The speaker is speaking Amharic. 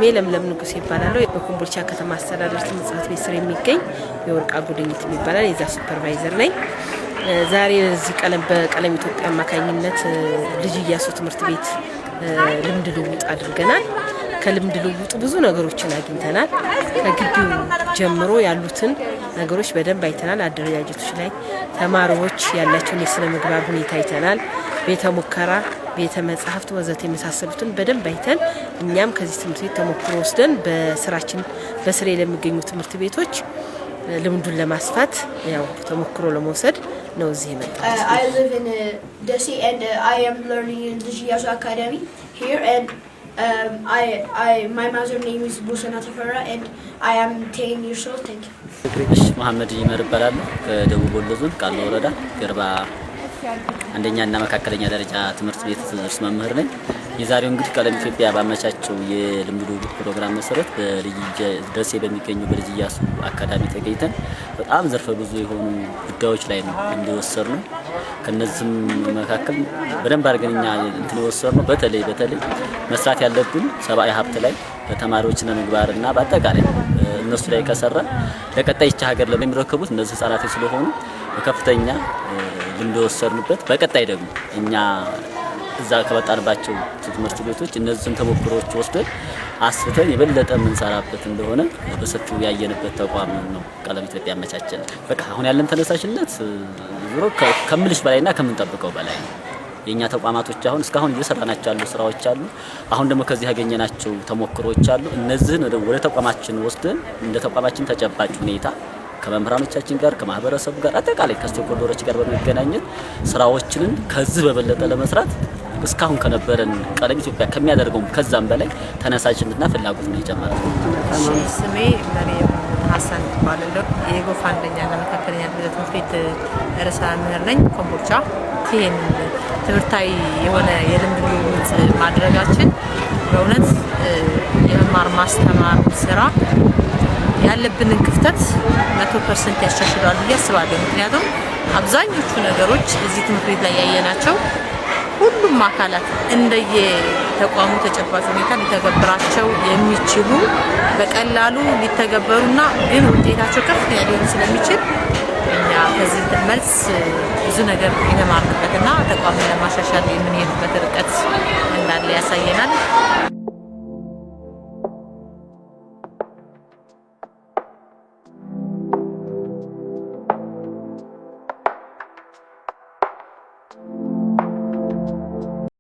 ስሜ ለምለም ንጉስ ይባላል። በኮምቦልቻ ከተማ አስተዳደር ትምህርት ቤት ስር የሚገኝ የወርቃ ጉድኝት ይባላል የዛ ሱፐርቫይዘር ነኝ። ዛሬ እዚህ በቀለም ኢትዮጵያ አማካኝነት ልጅ ኢያሱ ትምህርት ቤት ልምድ ልውውጥ አድርገናል። ከልምድ ልውውጡ ብዙ ነገሮችን አግኝተናል። ከግቢው ጀምሮ ያሉትን ነገሮች በደንብ አይተናል። አደረጃጀቶች ላይ ተማሪዎች ያላቸውን የስነ ምግባር ሁኔታ አይተናል። ቤተ ሙከራ፣ ቤተ መጻሕፍት ወዘተ የመሳሰሉትን በደንብ አይተን እኛም ከዚህ ትምህርት ቤት ተሞክሮ ወስደን በስሬ ለሚገኙ ትምህርት ቤቶች ልምዱን ለማስፋት ያው ተሞክሮ ለመውሰድ ነው እዚህ የመጣሁት። I live in Desi and I am learning in the Iyasu Academy here and my mother's name is Busana Tafara and I am 10 years old. Thank you. እሺ መሐመድ ይመር እባላለሁ ከደቡብ ወሎ ዞን ቃሉ ወረዳ ገርባ አንደኛና መካከለኛ ደረጃ ትምህርት ቤት ርዕሰ መምህር ነኝ። የዛሬው እንግዲህ ቀለም ኢትዮጵያ ባመቻቸው የልምድ ልውውጥ ፕሮግራም መሰረት ደሴ በሚገኙ በልጅ ኢያሱ አካዳሚ ተገኝተን በጣም ዘርፈ ብዙ የሆኑ ጉዳዮች ላይ ነው እንደወሰድነው። ከነዚህም መካከል በደንብ አድርገንኛ እንደወሰድነው በተለይ መስራት ያለብን ሰብአዊ ሀብት ላይ በተማሪዎችና ምግባርና በአጠቃላይ እነሱ ላይ ከሰራ ለቀጣይ ይህች ሀገር ለሚረከቡት እነዚህ ህፃናት ስለሆኑ በከፍተኛ ልምድ ወሰድንበት። በቀጣይ ደግሞ እኛ እዛ ከመጣንባቸው ትምህርት ቤቶች እነዚህን ተሞክሮዎች ወስደን አስፍተን የበለጠ የምንሰራበት እንደሆነ በሰፊው ያየንበት ተቋም ነው ቀለም ኢትዮጵያ አመቻቸን። በቃ አሁን ያለን ተነሳሽነት ዙሮ ከምልሽ በላይና ከምንጠብቀው በላይ ነው። የኛ ተቋማቶች አሁን እስካሁን እየሰራናቸው ያሉ ስራዎች አሉ። አሁን ደግሞ ከዚህ ያገኘናቸው ተሞክሮዎች አሉ። እነዚህን ወደ ተቋማችን ወስደን እንደ ተቋማችን ተጨባጭ ሁኔታ ከመምህራኖቻችን ጋር ከማህበረሰቡ ጋር አጠቃላይ ከስቴክሆልደሮች ጋር በመገናኘት ስራዎችን ከዚህ በበለጠ ለመስራት እስካሁን ከነበረን ቀለም ኢትዮጵያ ከሚያደርገው ከዛም በላይ ተነሳሽነትና ፍላጎት ነው የጀመረው። ስሜ መሪም ሀሰን ይባላል። የጎፋ አንደኛና መካከለኛ ደረጃ ትምህርት ቤት ርዕሰ መምህር ነኝ ኮምቦልቻ። ይሄን ትምህርታዊ የሆነ የልምድ ልውውጥ ማድረጋችን በእውነት የመማር ማስተማር ስራ ያለብንን ክፍተት 100% ያሻሽላሉ ብዬ አስባለሁ። ምክንያቱም አብዛኞቹ ነገሮች እዚህ ትምህርት ቤት ላይ ያየናቸው ሁሉም አካላት እንደየ ተቋሙ ተጨባጭ ሁኔታ ሊተገብራቸው የሚችሉ በቀላሉ ሊተገበሩና ግን ውጤታቸው ከፍተኛ ሊሆን ስለሚችል እኛ ከዚህ መልስ ብዙ ነገር የተማርንበትና ተቋሙን ለማሻሻል የምንሄድበት